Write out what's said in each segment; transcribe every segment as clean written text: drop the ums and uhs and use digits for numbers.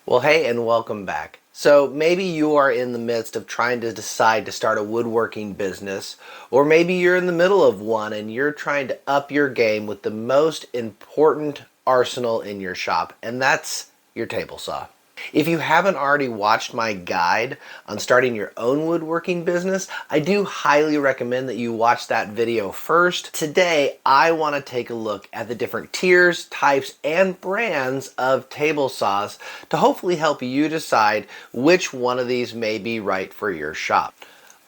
Well, hey, and welcome back. So maybe you are in the midst of trying to decide to start a woodworking business, or maybe you're in the middle of one and you're trying to up your game with the most important arsenal in your shop, and that's your table saw. If you haven't already watched my guide on starting your own woodworking business, I do highly recommend that you watch that video first. Today, I want to take a look at the different tiers, types, and brands of table saws to hopefully help you decide which one of these may be right for your shop.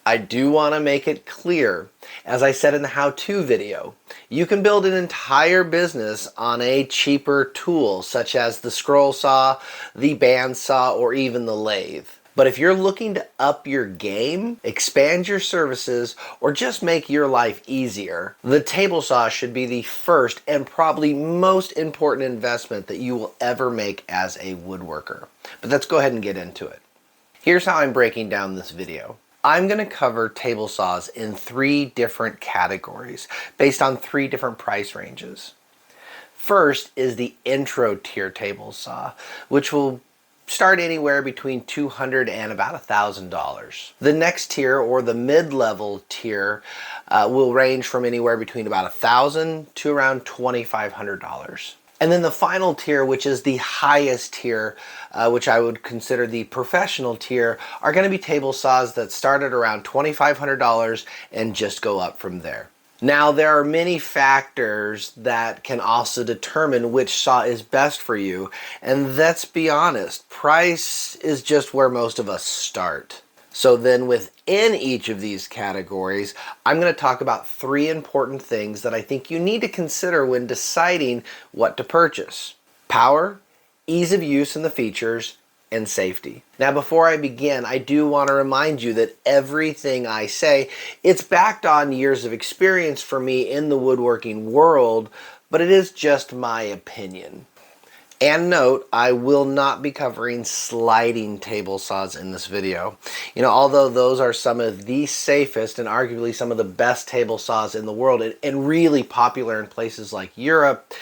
I do want to make it clear, as I said in the how-to video, you can build an entire business on a cheaper tool such as the scroll saw, the bandsaw, or even the lathe. But if you're looking to up your game, expand your services, or just make your life easier, the table saw should be the first and probably most important investment that you will ever make as a woodworker. But let's go ahead and get into it. Here's how I'm breaking down this video. I'm going to cover table saws in 3 different categories based on 3 different price ranges. First is the intro tier table saw, which will start anywhere between $200 and about $1,000. The next tier, or the mid-level tier, will range from anywhere between about $1,000 to around $2,500. And then the final tier, which is the highest tier, which I would consider the professional tier, are going to be table saws that start at around $2,500 and just go up from there. Now, there are many factors that can also determine which saw is best for you, and let's be honest, price is just where most of us start. So then within each of these categories, I'm going to talk about 3 important things that I think you need to consider when deciding what to purchase: power, ease of use and the features, and safety. Now, before I begin, I do want to remind you that everything I say, it's backed on years of experience for me in the woodworking world, but it is just my opinion. And note, I will not be covering sliding table saws in this video. Although those are some of the safest and arguably some of the best table saws in the world and really popular in places like Europe,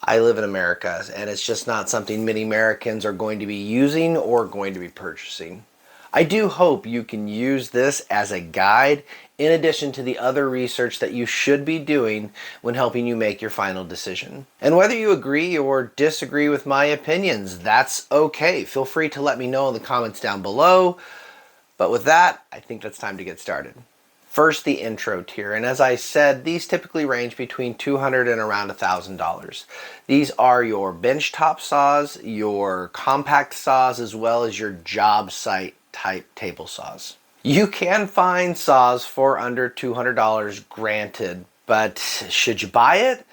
I live in America, and it's just not something many Americans are going to be using or going to be purchasing. I do hope you can use this as a guide in addition to the other research that you should be doing when helping you make your final decision. And whether you agree or disagree with my opinions, that's okay. Feel free to let me know in the comments down below. But with that, I think it's time to get started. First, the intro tier, and as I said, these typically range between $200 and around $1,000. These are your benchtop saws, your compact saws, as well as your job site type table saws. You can find saws for under $200, granted, but should you buy it?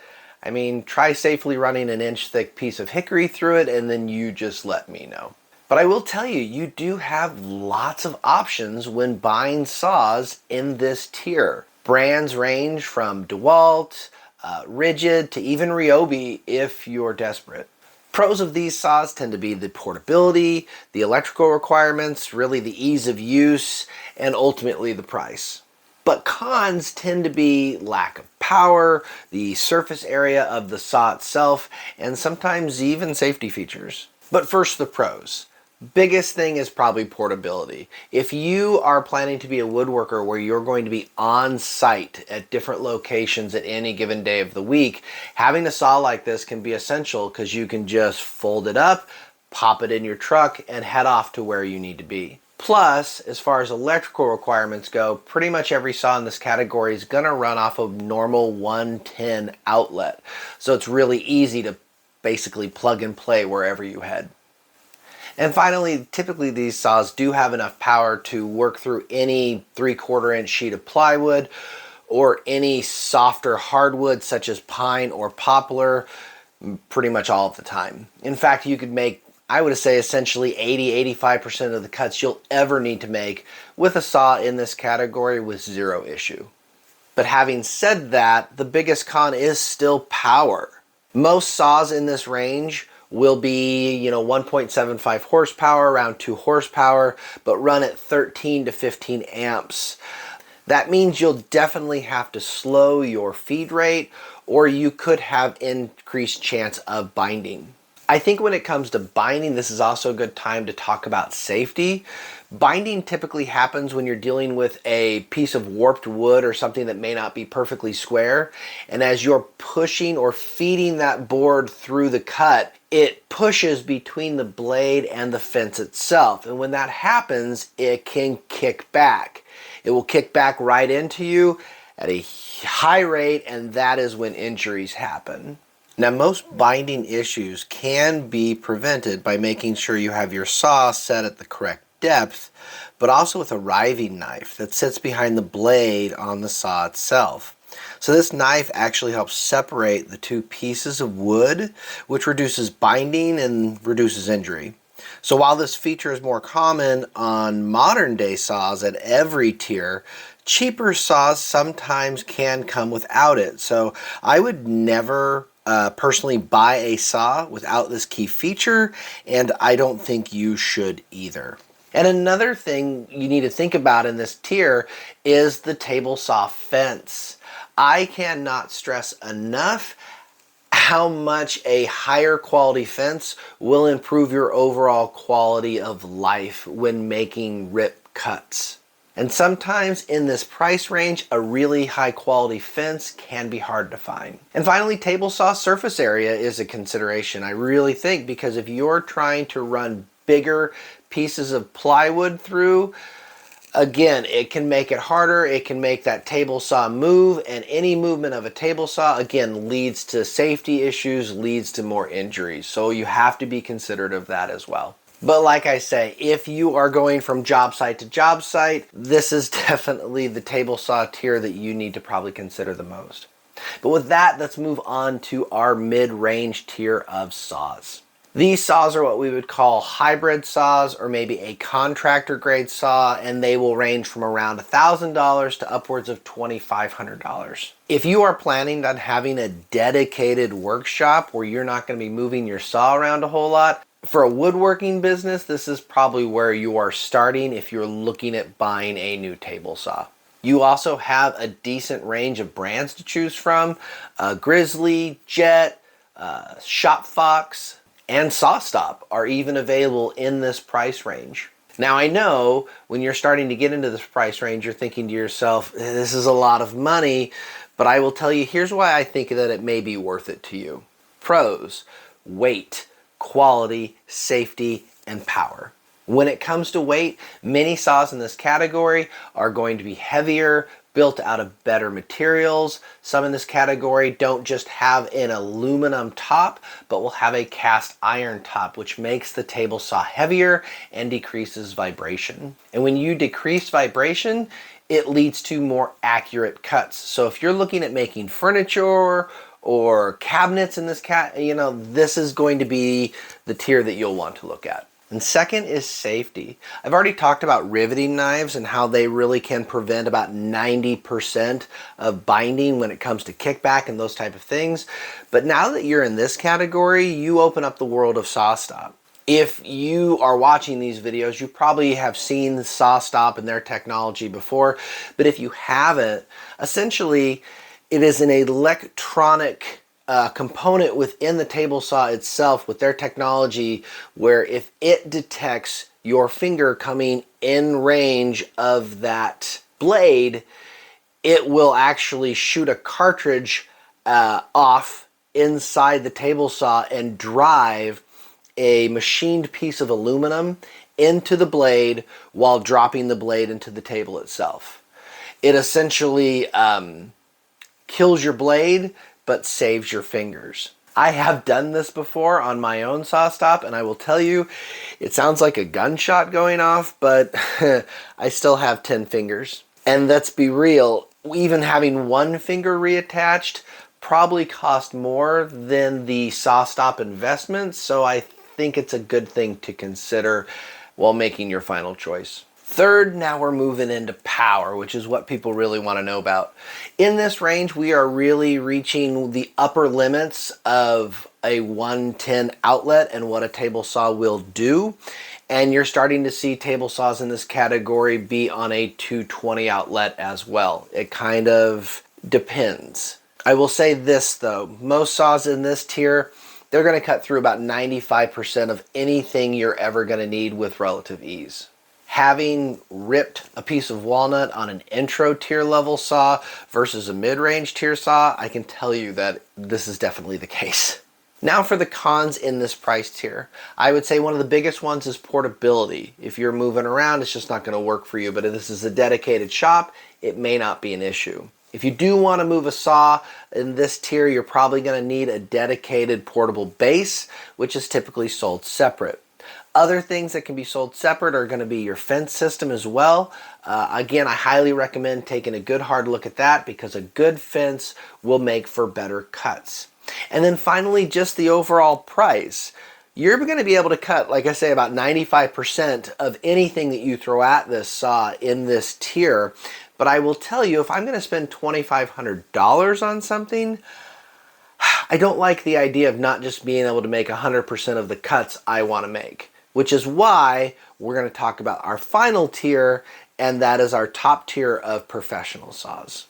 I mean, try safely running an inch thick piece of hickory through it, and then you just let me know. But I will tell you, you do have lots of options when buying saws in this tier. Brands range from DeWalt, Rigid, to even Ryobi if you're desperate. Pros of these saws tend to be the portability, the electrical requirements, really the ease of use, and ultimately the price. But cons tend to be lack of power, the surface area of the saw itself, and sometimes even safety features. But first, the pros. Biggest thing is probably portability. If you are planning to be a woodworker where you're going to be on site at different locations at any given day of the week, having a saw like this can be essential because you can just fold it up, pop it in your truck, and head off to where you need to be. Plus, as far as electrical requirements go, pretty much every saw in this category is going to run off a normal 110 outlet. So it's really easy to basically plug and play wherever you head. And finally, typically these saws do have enough power to work through any 3/4 inch sheet of plywood or any softer hardwood such as pine or poplar pretty much all of the time. In fact, you could make, I would say, essentially 80–85% of the cuts you'll ever need to make with a saw in this category with 0 issue. But having said that, the biggest con is still power. Most saws in this range will be, 1.75 horsepower, around 2 horsepower, but run at 13 to 15 amps. That means you'll definitely have to slow your feed rate, or you could have increased chance of binding. I think when it comes to binding, this is also a good time to talk about safety. Binding typically happens when you're dealing with a piece of warped wood or something that may not be perfectly square. And as you're pushing or feeding that board through the cut, it pushes between the blade and the fence itself. And when that happens, it can kick back. It will kick back right into you at a high rate, and that is when injuries happen. Now, most binding issues can be prevented by making sure you have your saw set at the correct depth, but also with a riving knife that sits behind the blade on the saw itself. So this knife actually helps separate the two pieces of wood, which reduces binding and reduces injury. So while this feature is more common on modern day saws at every tier, cheaper saws sometimes can come without it. So I would never personally buy a saw without this key feature, and I don't think you should either. And another thing you need to think about in this tier is the table saw fence. I cannot stress enough how much a higher quality fence will improve your overall quality of life when making rip cuts. And sometimes in this price range, a really high quality fence can be hard to find. And finally, table saw surface area is a consideration, I really think, because if you're trying to run bigger pieces of plywood through, again, it can make it harder. It can make that table saw move, and any movement of a table saw, again, leads to safety issues, leads to more injuries. So you have to be considerate of that as well. But like I say, if you are going from job site to job site, this is definitely the table saw tier that you need to probably consider the most. But with that, let's move on to our mid-range tier of saws. These saws are what we would call hybrid saws, or maybe a contractor grade saw, and they will range from around $1,000 to upwards of $2,500. If you are planning on having a dedicated workshop where you're not going to be moving your saw around a whole lot, for a woodworking business, this is probably where you are starting if you're looking at buying a new table saw. You also have a decent range of brands to choose from. Grizzly, Jet, Shop Fox, and SawStop are even available in this price range. Now I know when you're starting to get into this price range, you're thinking to yourself, this is a lot of money, but I will tell you, here's why I think that it may be worth it to you. Pros: weight, quality, safety, and power. When it comes to weight, many saws in this category are going to be heavier, built out of better materials. Some in this category don't just have an aluminum top, but will have a cast iron top, which makes the table saw heavier and decreases vibration. And when you decrease vibration, it leads to more accurate cuts. So if you're looking at making furniture or cabinets in this this is going to be the tier that you'll want to look at. And second is safety. I've already talked about riveting knives and how they really can prevent about 90% of binding when it comes to kickback and those type of things. But now that you're in this category, you open up the world of SawStop. If you are watching these videos, you probably have seen SawStop and their technology before. But if you haven't, essentially, it is an electronic component within the table saw itself with their technology, where if it detects your finger coming in range of that blade, it will actually shoot a cartridge off inside the table saw and drive a machined piece of aluminum into the blade while dropping the blade into the table itself. It essentially kills your blade, but saves your fingers. I have done this before on my own SawStop, and I will tell you, it sounds like a gunshot going off, but I still have 10 fingers. And let's be real, even having one finger reattached probably cost more than the SawStop investment, so I think it's a good thing to consider while making your final choice. Third, now we're moving into power, which is what people really want to know about. In this range, we are really reaching the upper limits of a 110 outlet and what a table saw will do. And you're starting to see table saws in this category be on a 220 outlet as well. It kind of depends. I will say this though, most saws in this tier they're going to cut through about 95% of anything you're ever going to need with relative ease. Having ripped a piece of walnut on an intro tier level saw versus a mid-range tier saw, I can tell you that this is definitely the case. Now for the cons in this price tier. I would say one of the biggest ones is portability. If you're moving around, it's just not going to work for you, but if this is a dedicated shop, it may not be an issue. If you do want to move a saw in this tier, you're probably going to need a dedicated portable base, which is typically sold separate. Other things that can be sold separate are going to be your fence system as well. Again, I highly recommend taking a good hard look at that because a good fence will make for better cuts. And then finally, just the overall price. You're going to be able to cut, like I say, about 95% of anything that you throw at this saw in this tier. But I will tell you, if I'm going to spend $2,500 on something, I don't like the idea of not just being able to make 100% of the cuts I want to make, which is why we're going to talk about our final tier, and that is our top tier of professional saws.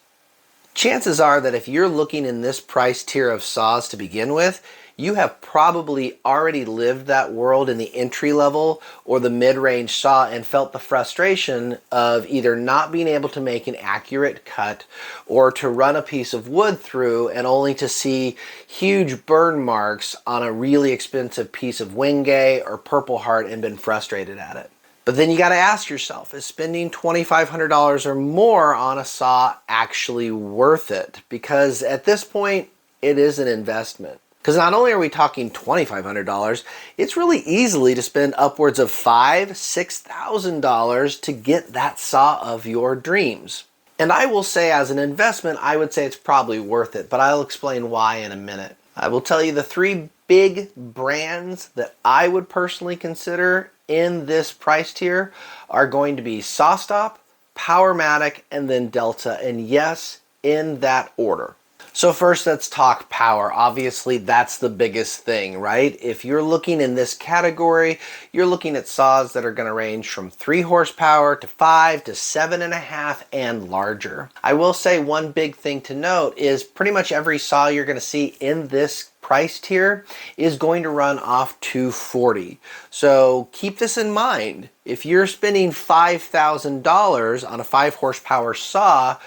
Chances are that if you're looking in this price tier of saws to begin with, you have probably already lived that world in the entry level or the mid-range saw and felt the frustration of either not being able to make an accurate cut or to run a piece of wood through and only to see huge burn marks on a really expensive piece of Wingay or Purple Heart and been frustrated at it. But then you got to ask yourself, is spending $2,500 or more on a saw actually worth it? Because at this point, it is an investment. Because not only are we talking $2,500, it's really easily to spend upwards of $5,000, $6,000 to get that saw of your dreams. And I will say as an investment, I would say it's probably worth it, but I'll explain why in a minute. I will tell you the three big brands that I would personally consider in this price tier are going to be SawStop, Powermatic, and then Delta, and yes, in that order. So first, let's talk power. Obviously, that's the biggest thing, right? If you're looking in this category, you're looking at saws that are going to range from 3 horsepower to 5 to 7.5 and larger. I will say one big thing to note is pretty much every saw you're going to see in this price tier is going to run off 240. So keep this in mind. If you're spending $5,000 on a 5 horsepower saw,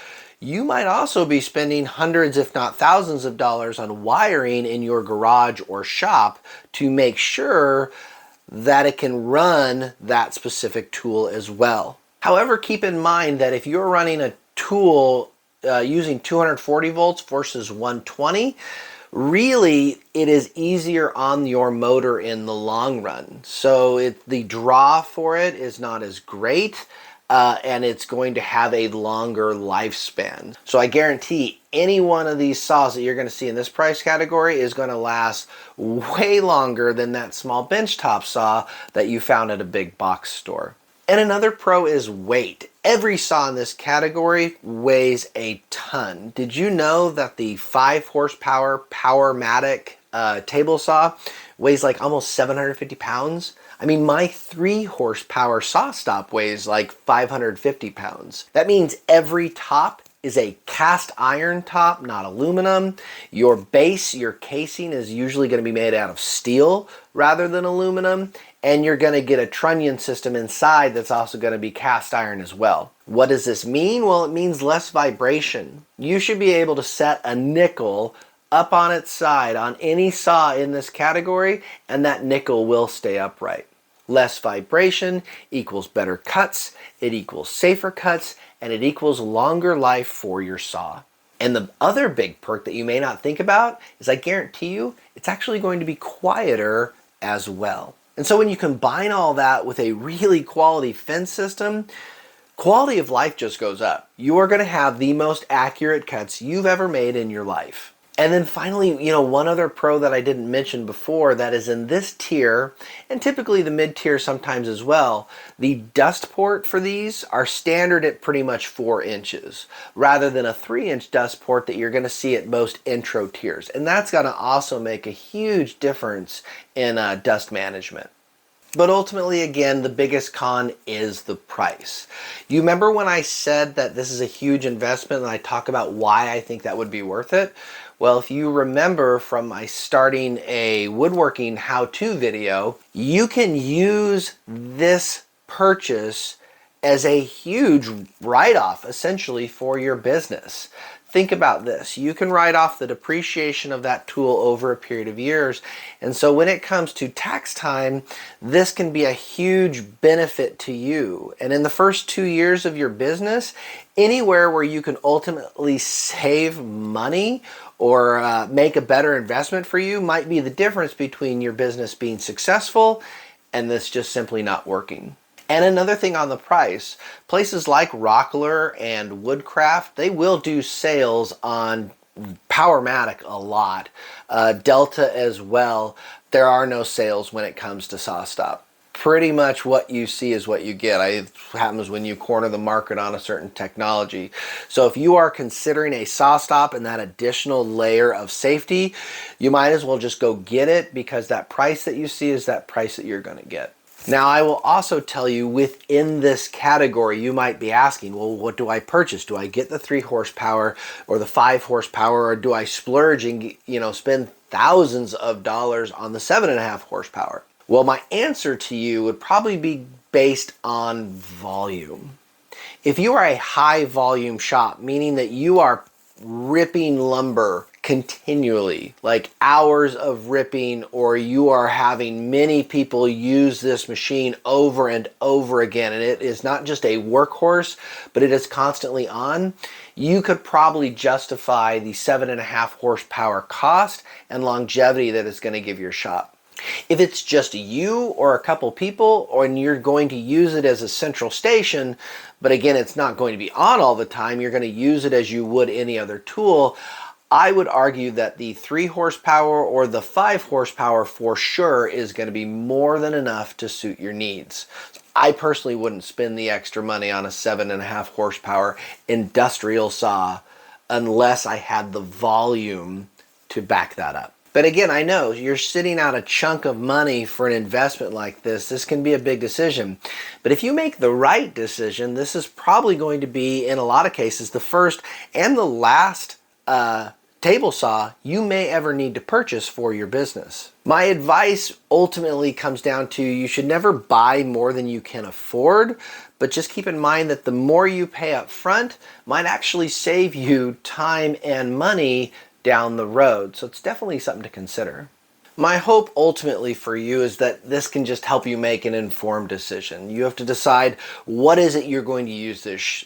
you might also be spending hundreds, if not thousands of dollars on wiring in your garage or shop to make sure that it can run that specific tool as well. However, keep in mind that if you're running a tool using 240 volts versus 120, really it is easier on your motor in the long run. So the draw for it is not as great. And it's going to have a longer lifespan. So I guarantee any one of these saws that you're going to see in this price category is going to last way longer than that small benchtop saw that you found at a big box store. And another pro is weight. Every saw in this category weighs a ton. Did you know that the 5 horsepower Powermatic table saw weighs like almost 750 pounds? I mean, my 3 horsepower SawStop weighs like 550 pounds. That means every top is a cast iron top, not aluminum. Your base, your casing is usually going to be made out of steel rather than aluminum. And you're going to get a trunnion system inside that's also going to be cast iron as well. What does this mean? Well, it means less vibration. You should be able to set a nickel up on its side on any saw in this category, and that nickel will stay upright. Less vibration equals better cuts, it equals safer cuts, and it equals longer life for your saw. And the other big perk that you may not think about is I guarantee you it's actually going to be quieter as well. And so when you combine all that with a really quality fence system, quality of life just goes up. You are going to have the most accurate cuts you've ever made in your life. And then finally, one other pro that I didn't mention before that is in this tier, and typically the mid-tier sometimes as well, the dust port for these are standard at pretty much 4 inches, rather than a 3-inch dust port that you're going to see at most intro tiers. And that's going to also make a huge difference in dust management. But ultimately, again, the biggest con is the price. You remember when I said that this is a huge investment and I talk about why I think that would be worth it? Well, if you remember from my starting a woodworking how-to video, you can use this purchase as a huge write-off essentially for your business. Think about this. You can write off the depreciation of that tool over a period of years. And so when it comes to tax time, this can be a huge benefit to you. And in the first 2 years of your business, anywhere where you can ultimately save money or make a better investment for you might be the difference between your business being successful and this just simply not working. And another thing on the price, places like Rockler and Woodcraft, they will do sales on Powermatic a lot. Delta as well. There are no sales when it comes to SawStop. Pretty much what you see is what you get. It happens when you corner the market on a certain technology. So if you are considering a SawStop and that additional layer of safety, you might as well just go get it, because that price that you see is that price that you're going to get. Now, I will also tell you, within this category, you might be asking, well, what do I purchase? Do I get the 3 horsepower or the 5 horsepower, or do I splurge and, spend thousands of dollars on the 7.5 horsepower? Well, my answer to you would probably be based on volume. If you are a high volume shop, meaning that you are ripping lumber continually, like hours of ripping, or you are having many people use this machine over and over again, and it is not just a workhorse, but it is constantly on, you could probably justify the 7.5 horsepower cost and longevity that it's going to give your shop. If it's just you or a couple people, and you're going to use it as a central station, but again, it's not going to be on all the time, you're going to use it as you would any other tool, I would argue that the 3 horsepower or the 5 horsepower for sure is going to be more than enough to suit your needs. I personally wouldn't spend the extra money on a 7.5 horsepower industrial saw unless I had the volume to back that up. But again, I know you're sitting out a chunk of money for an investment like this. This can be a big decision. But if you make the right decision, this is probably going to be, in a lot of cases, the first and the last table saw you may ever need to purchase for your business. My advice ultimately comes down to, you should never buy more than you can afford, but just keep in mind that the more you pay up front might actually save you time and money down the road. So it's definitely something to consider. My hope ultimately for you is that this can just help you make an informed decision. You have to decide, what is it you're going to use this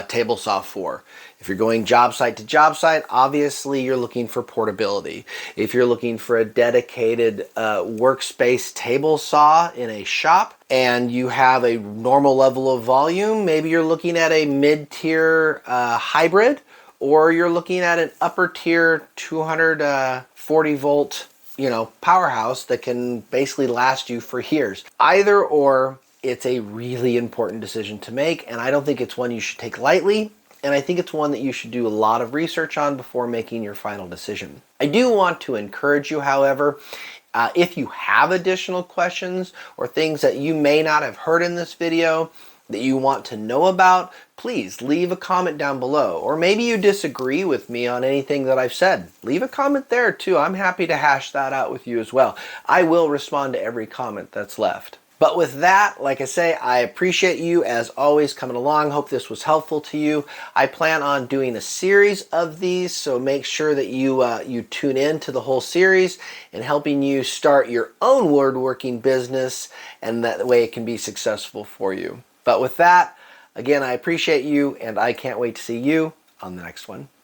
table saw for. If you're going job site to job site, obviously you're looking for portability. If you're looking for a dedicated workspace table saw in a shop and you have a normal level of volume, maybe you're looking at a mid-tier hybrid, or you're looking at an upper tier 240 volt powerhouse that can basically last you for years. Either or, it's a really important decision to make, and I don't think it's one you should take lightly, and I think it's one that you should do a lot of research on before making your final decision. I do want to encourage you, however, if you have additional questions or things that you may not have heard in this video that you want to know about, please leave a comment down below. Or maybe you disagree with me on anything that I've said. Leave a comment there too. I'm happy to hash that out with you as well. I will respond to every comment that's left. But with that, like I say, I appreciate you as always coming along. Hope this was helpful to you. I plan on doing a series of these, so make sure that you tune in to the whole series and helping you start your own woodworking business, and that way it can be successful for you. But with that, again, I appreciate you, and I can't wait to see you on the next one.